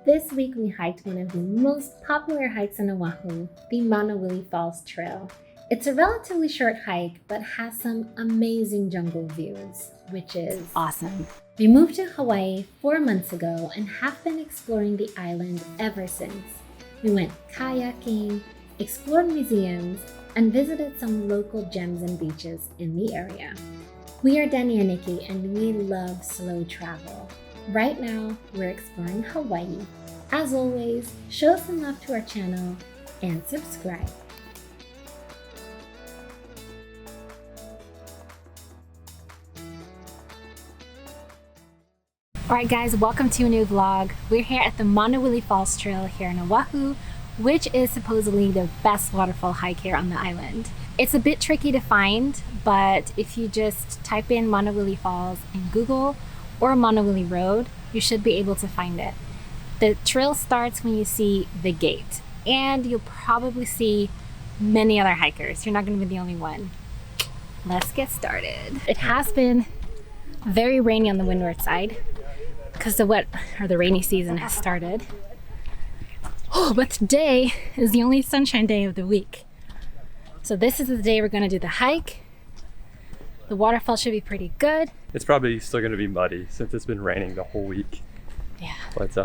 This week we hiked one of the most popular hikes in Oahu, the Maunawili Falls Trail. It's a relatively short hike, but has some amazing jungle views, which is awesome. We moved to Hawaii 4 months ago and have been exploring the island ever since. We went kayaking, explored museums, and visited some local gems and beaches in the area. We are Danny and Nikki, and we love slow travel. Right now, we're exploring Hawaii. As always, show some love to our channel and subscribe. Alright guys, welcome to a new vlog. We're here at the Maunawili Falls Trail here in Oahu, which is supposedly the best waterfall hike here on the island. It's a bit tricky to find, but if you just type in Maunawili Falls in Google or Maunawili Road, you should be able to find it. The trail starts when you see the gate, and you'll probably see many other hikers. You're not going to be the only one. Let's get started. It has been very rainy on the windward side because the rainy season has started. Oh, but today is the only sunshine day of the week. So this is the day we're going to do the hike. The waterfall should be pretty good. It's probably still going to be muddy since it's been raining the whole week. Yeah. But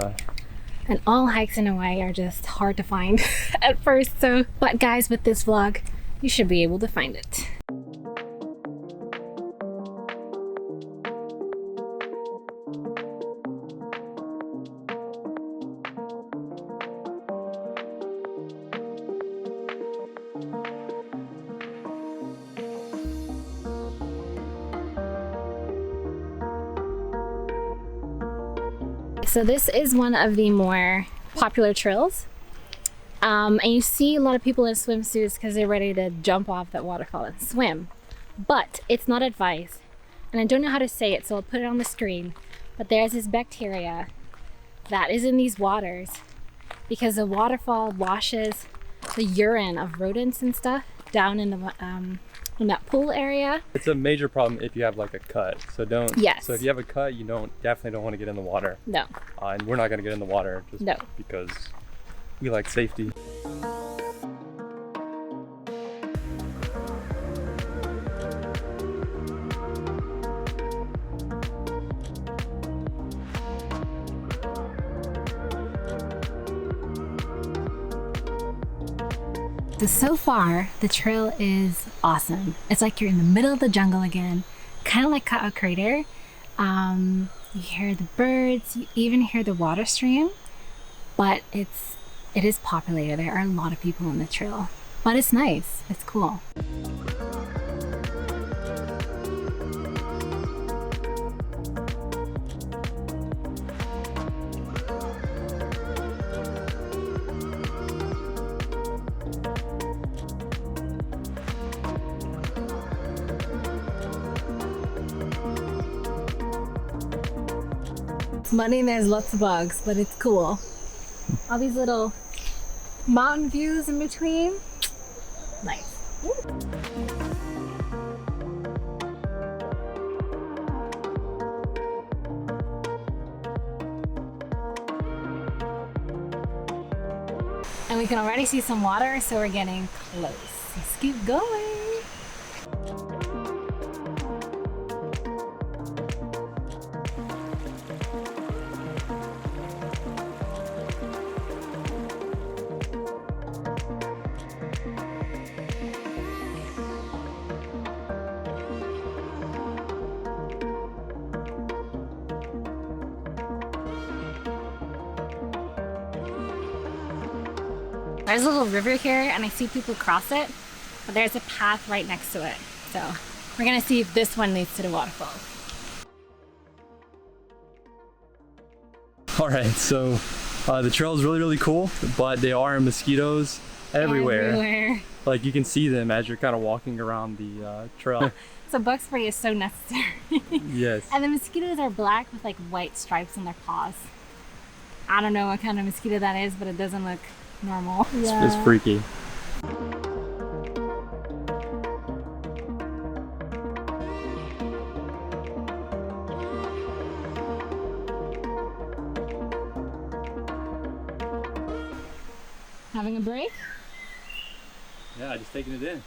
and all hikes in Hawaii are just hard to find at first. But guys, with this vlog, you should be able to find it. So this is one of the more popular trails, and you see a lot of people in swimsuits because they're ready to jump off that waterfall and swim. But it's not advised, and I don't know how to say it, so I'll put it on the screen. But there's this bacteria that is in these waters because the waterfall washes the urine of rodents and stuff down in that pool area. it's a major problem if you have like a cut. So don't. Yes. So if you have a cut, you definitely don't want to get in the water. No. And we're not going to get in the water just because we like safety. So far, the trail is awesome. It's like you're in the middle of the jungle again, kind of like Ka'au Crater. You hear the birds, you even hear the water stream, but it is populated. There are a lot of people on the trail, but it's nice. It's cool. It's muddy and there's lots of bugs, but it's cool. All these little mountain views in between. Nice. And we can already see some water, so we're getting close. Let's keep going. There's a little river here and I see people cross it, but there's a path right next to it. So we're gonna see if this one leads to the waterfall. All right, so the trail is really, really cool, but there are mosquitoes everywhere. Like you can see them as you're kind of walking around the trail. So bug spray is so necessary. Yes. And the mosquitoes are black with like white stripes on their paws. I don't know what kind of mosquito that is, but it doesn't look normal. Yeah. It's freaky. Having a break? Yeah, just taking it in.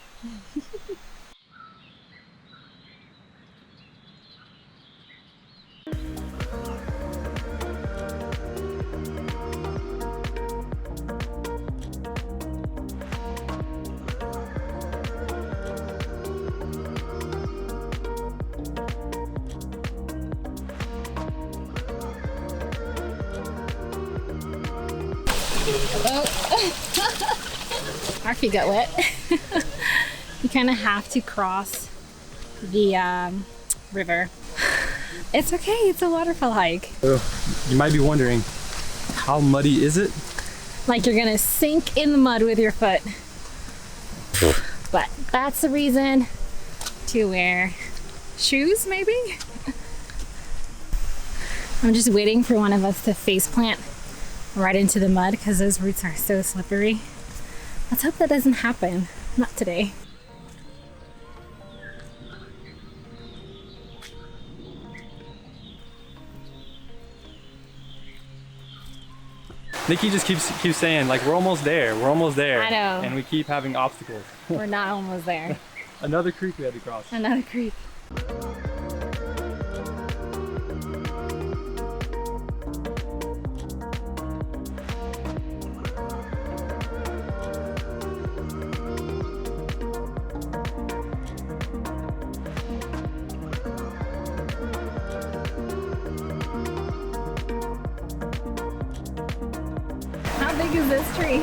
Oh. Our feet got wet. You kind of have to cross the river. It's okay, it's a waterfall hike. So, you might be wondering, how muddy is it? Like you're gonna sink in the mud with your foot. But that's the reason to wear shoes, maybe? I'm just waiting for one of us to face plant right into the mud because those roots are so slippery. Let's hope that doesn't happen. Not today. Nikki just keeps saying, like, we're almost there, we're almost there. I know. And we keep having obstacles. We're not almost there. Another creek we had to cross. Another creek. How big is this tree?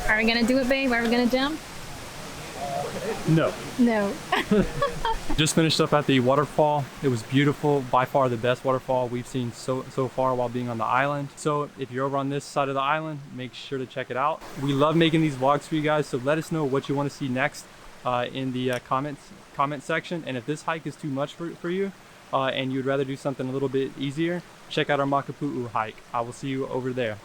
Are we gonna do it, babe? Are we gonna jump? No. No. Just finished up at the waterfall. It was beautiful, by far the best waterfall we've seen so far while being on the island. So if you're over on this side of the island, make sure to check it out. We love making these vlogs for you guys, so let us know what you want to see next in the comment section. And if this hike is too much for you and you'd rather do something a little bit easier, check out our Makapu'u hike. I will see you over there.